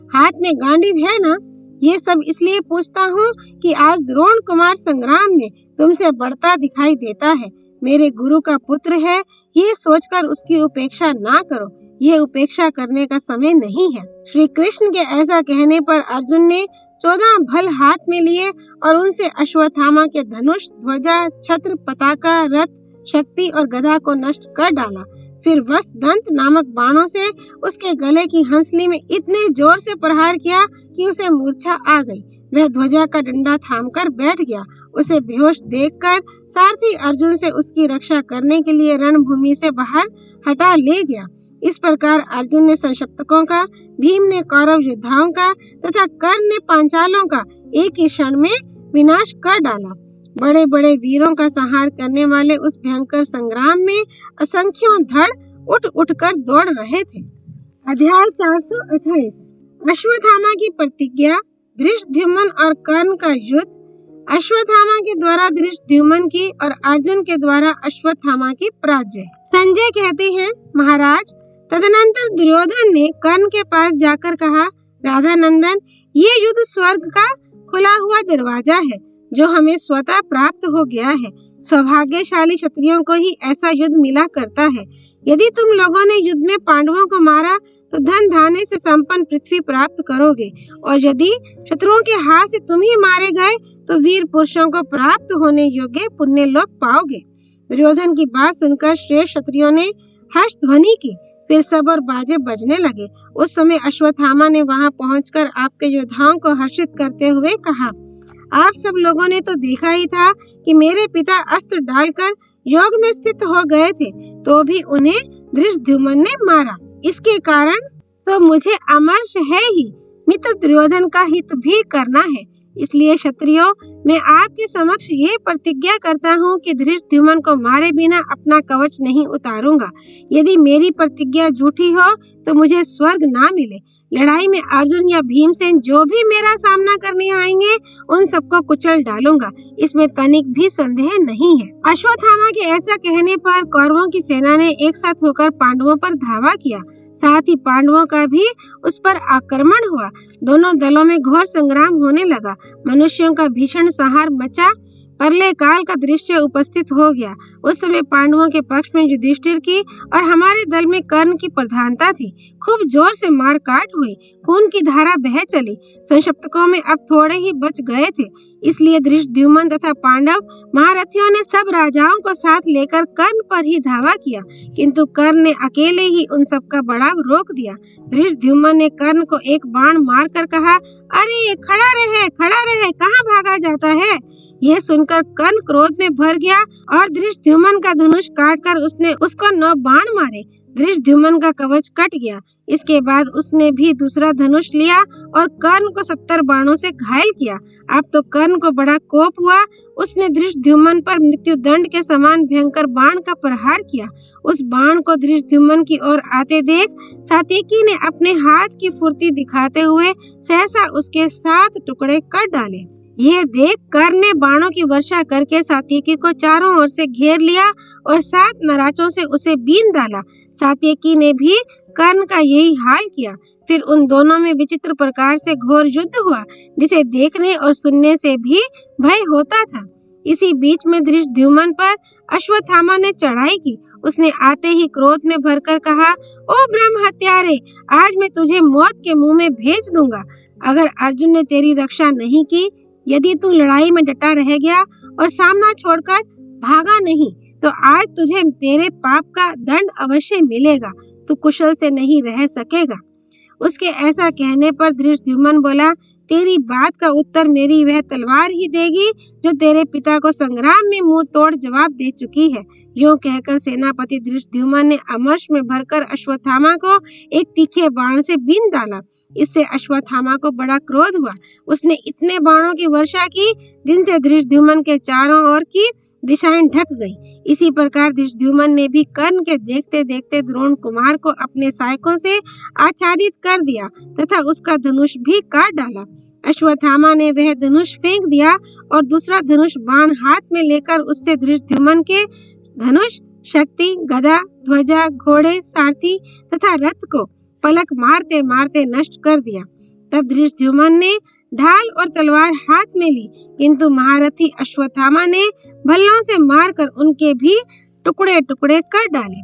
हाथ में गांडीव है ना? ये सब इसलिए पूछता हूँ कि आज द्रोण कुमार संग्राम में तुमसे बढ़ता दिखाई देता है। मेरे गुरु का पुत्र है, ये सोचकर उसकी उपेक्षा ना करो। ये उपेक्षा करने का समय नहीं है। श्री कृष्ण के ऐसा कहने पर अर्जुन ने 14 भल हाथ में लिए और उनसे अश्वत्थामा के धनुष, ध्वजा, छत्र, पताका, रथ, शक्ति और गदा को नष्ट कर डाला। फिर वस दंत नामक बाणों से उसके गले की हंसली में इतने जोर से प्रहार किया कि उसे मूर्छा आ गई। वह ध्वजा का डंडा थामकर बैठ गया। उसे बेहोश देखकर सारथी अर्जुन से उसकी रक्षा करने के लिए रणभूमि से बाहर हटा ले गया। इस प्रकार अर्जुन ने संक्षिप्तकों का, भीम ने कौरव योद्धाओं का तथा कर्ण ने पांचालों का एक ही क्षण में विनाश कर डाला। बड़े बड़े वीरों का संहार करने वाले उस भयंकर संग्राम में असंख्यों धड़ उठ उठकर दौड़ रहे थे। अध्याय 428। अश्वत्थामा की प्रतिज्ञा, धृष्टद्युम्न और कर्ण का युद्ध। अश्वत्थामा के द्वारा धृष्टद्युम्न की और अर्जुन के द्वारा अश्वत्थामा की पराजय। संजय कहते हैं, महाराज, तदनंतर दुर्योधन ने कर्ण के पास जाकर कहा, राधानंदन, ये युद्ध स्वर्ग का खुला हुआ दरवाजा है जो हमें स्वतः प्राप्त हो गया है। सौभाग्यशाली क्षत्रियों को ही ऐसा युद्ध मिला करता है। यदि तुम लोगों ने युद्ध में पांडवों को मारा तो धन धान्य से संपन्न पृथ्वी प्राप्त करोगे, और यदि शत्रुओं के हाथ से तुम ही मारे गए तो वीर पुरुषों को प्राप्त होने योग्य पुण्य लोक पाओगे। दुर्योधन की बात सुनकर श्रेष्ठ क्षत्रियों ने हर्ष ध्वनि की। फिर सब और बाजे बजने लगे। उस समय अश्वत्थामा ने वहां पहुंचकर आपके योद्धाओं को हर्षित करते हुए कहा, आप सब लोगों ने तो देखा ही था कि मेरे पिता अस्त्र डालकर योग में स्थित हो गए थे, तो भी उन्हें धृष्टद्युम्न ने मारा। इसके कारण तो मुझे अमर्ष है ही, मित्र दुर्योधन का हित भी करना है। इसलिए क्षत्रियों, मैं आपके समक्ष ये प्रतिज्ञा करता हूँ कि धृष्टद्युम्न को मारे बिना अपना कवच नहीं उतारूंगा। यदि मेरी प्रतिज्ञा झूठी हो तो मुझे स्वर्ग ना मिले। लड़ाई में अर्जुन या भीमसेन जो भी मेरा सामना करने आएंगे, उन सबको कुचल डालूंगा, इसमें तनिक भी संदेह नहीं है। अश्वत्थामा के ऐसा कहने पर कौरवों की सेना ने एक साथ होकर पांडवों पर धावा किया। साथ ही पांडवों का भी उस पर आक्रमण हुआ। दोनों दलों में घोर संग्राम होने लगा। मनुष्यों का भीषण संहार मचा। प्रलय काल का दृश्य उपस्थित हो गया। उस समय पांडवों के पक्ष में युधिष्ठिर की और हमारे दल में कर्ण की प्रधानता थी। खूब जोर से मार काट हुई, खून की धारा बह चली। संक्षिप्तकों में अब थोड़े ही बच गए थे। इसलिए धृष्टद्युम्न तथा पांडव महारथियों ने सब राजाओं को साथ लेकर कर्ण पर ही धावा किया, किंतु कर्ण ने अकेले ही उन सब का बढ़ाव रोक दिया। धृष्टद्युम्न ने कर्ण को एक बाण मारकर कहा, अरे खड़ा रहे, कहाँ भागा जाता है। यह सुनकर कर्ण क्रोध में भर गया और धृष्टद्युम्न का धनुष काटकर उसने उसको 9 बाण मारे। धृष्टद्युम्न का कवच कट गया। इसके बाद उसने भी दूसरा धनुष लिया और कर्ण को 70 बाणों से घायल किया। अब तो कर्ण को बड़ा कोप हुआ। उसने धृष्टद्युम्न पर मृत्यु दंड के समान भयंकर बाण का प्रहार किया। उस बाण को धृष्टद्युम्न की ओर आते देख सात्यकी ने अपने हाथ की फुर्ती दिखाते हुए सहसा उसके 7 टुकड़े कर डाले। यह देख कर्ण ने बाणों की वर्षा करके सात्यकी को चारों ओर से घेर लिया और 7 नराचों से उसे बीन डाला। सात्यकी ने भी कर्ण का यही हाल किया। फिर उन दोनों में विचित्र प्रकार से घोर युद्ध हुआ, जिसे देखने और सुनने से भी भय होता था। इसी बीच में धृष्टद्युम्न पर अश्वत्थामा ने चढ़ाई की। उसने आते ही क्रोध में भरकर कहा, ओ ब्रह्म हत्यारे, आज मैं तुझे मौत के मुंह में भेज दूंगा। अगर अर्जुन ने तेरी रक्षा नहीं की, यदि तू लड़ाई में डटा रह गया और सामना छोड़कर भागा नहीं, तो आज तुझे तेरे पाप का दंड अवश्य मिलेगा। तू कुशल से नहीं रह सकेगा। उसके ऐसा कहने पर धृष्टद्युम्न बोला, तेरी बात का उत्तर मेरी वह तलवार ही देगी जो तेरे पिता को संग्राम में मुंह तोड़ जवाब दे चुकी है। यूं कहकर सेनापति धृष्टद्युम्न ने अमर्ष में भरकर अश्वत्थामा को एक तीखे बाण से बीन डाला। इससे अश्वत्थामा को बड़ा क्रोध हुआ। उसने इतने बाणों की वर्षा की जिनसे धृष्टद्युम्न के चारों ओर की दिशाएं ढक गईं। इसी प्रकार धृष्टद्युम्न ने भी कर्ण के देखते देखते द्रोण कुमार को अपने सहायकों से आच्छादित कर दिया तथा उसका धनुष भी काट डाला। अश्वत्थामा ने वह धनुष फेंक दिया और दूसरा धनुष बाण हाथ में लेकर उससे धृष्टद्युम्न के धनुष, शक्ति, गदा, ध्वजा, घोड़े, सारथी तथा रथ को पलक मारते मारते नष्ट कर दिया। तब धृष्टद्युम्न ने ढाल और तलवार हाथ में ली, किंतु महारथी अश्वत्थामा ने भल्लों से मारकर उनके भी टुकड़े टुकड़े कर डाले।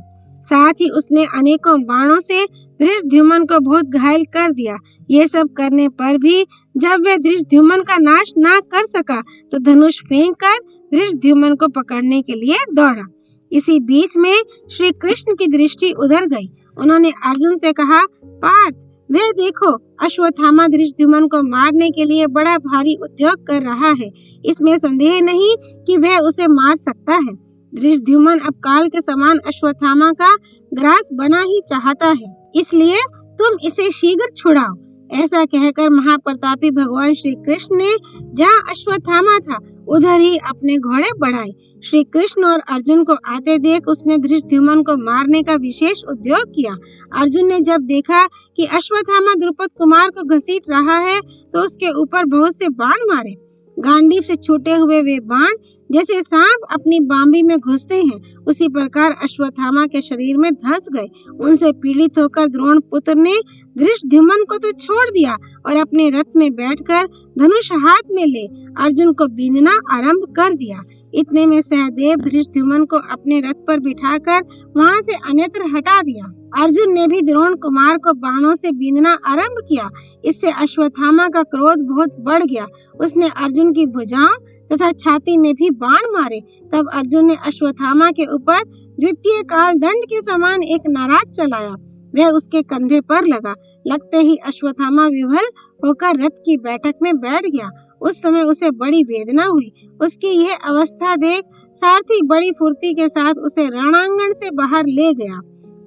साथ ही उसने अनेकों बाणों से धृष्टद्युम्न को बहुत घायल कर दिया। ये सब करने पर भी जब वह धृष्टद्युम्न का नाश ना कर सका, तो धनुष फेंककर धृष्टद्युम्न को पकड़ने के लिए दौड़ा। इसी बीच में श्री कृष्ण की दृष्टि उधर गई। उन्होंने अर्जुन से कहा, पार्थ, वह देखो, अश्वत्थामा धृष्टद्युम्न को मारने के लिए बड़ा भारी उद्योग कर रहा है। इसमें संदेह नहीं कि वह उसे मार सकता है। धृष्टद्युम्न अब काल के समान अश्वत्थामा का ग्रास बना ही चाहता है, इसलिए तुम इसे शीघ्र छुड़ाओ। ऐसा कहकर महाप्रतापी भगवान श्री कृष्ण ने जहाँ अश्वत्थामा था उधर ही अपने घोड़े बढ़ाए। श्री कृष्ण और अर्जुन को आते देख उसने धृष्टद्युम्न को मारने का विशेष उद्योग किया। अर्जुन ने जब देखा कि अश्वत्थामा द्रुपद कुमार को घसीट रहा है, तो उसके ऊपर बहुत से बाण मारे। गांडीव से छूटे हुए वे बाण जैसे सांप अपनी बांबी में घुसते हैं, उसी प्रकार अश्वत्थामा के शरीर में धंस गए। उनसे पीड़ित होकर द्रोण पुत्र ने धृष्टद्युम्न को तो छोड़ दिया और अपने रथ में बैठकर धनुष हाथ में ले अर्जुन को बीनना आरंभ कर दिया। इतने में सहदेव धृष्टद्युम्न को अपने रथ पर बिठाकर वहां से अन्यत्र हटा दिया। अर्जुन ने भी द्रोण कुमार को बाणों से बींधना आरंभ किया। इससे अश्वत्थामा का क्रोध बहुत बढ़ गया। उसने अर्जुन की भुजाओं तथा छाती में भी बाण मारे। तब अर्जुन ने अश्वत्थामा के ऊपर द्वितीय काल दंड के समान एक नाराज चलाया। वह उसके कंधे पर लगा। लगते ही अश्वत्थामा विह्वल होकर रथ की बैठक में बैठ गया। उस समय उसे बड़ी वेदना हुई। उसकी यह अवस्था देख सारथी बड़ी फुर्ती के साथ उसे रणांगण से बाहर ले गया।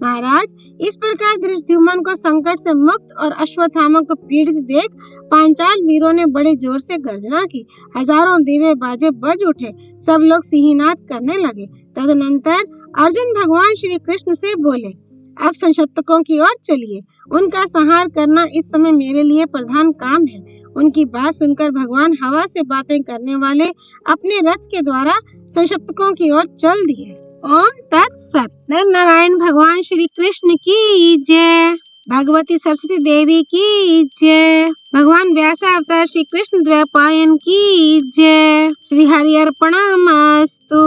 महाराज, इस प्रकार धृष्टद्युम्न को संकट से मुक्त और अश्वत्थामा को पीड़ित देख पांचाल वीरों ने बड़े जोर से गर्जना की। हजारों दीवे बाजे बज उठे। सब लोग सिंहनाद करने लगे। तदनंतर अर्जुन भगवान श्री कृष्ण से बोले, अब संशप्तकों की ओर चलिए। उनका संहार करना इस समय मेरे लिए प्रधान काम है। उनकी बात सुनकर भगवान हवा से बातें करने वाले अपने रथ के द्वारा संशप्तकों की ओर चल दिए। ओम तत्सत। नारायण भगवान श्री कृष्ण की जय। भगवती सरस्वती देवी की जय। भगवान व्यास अवतार श्री कृष्ण द्वैपायन की जय। श्री हरि अर्पणमस्तु।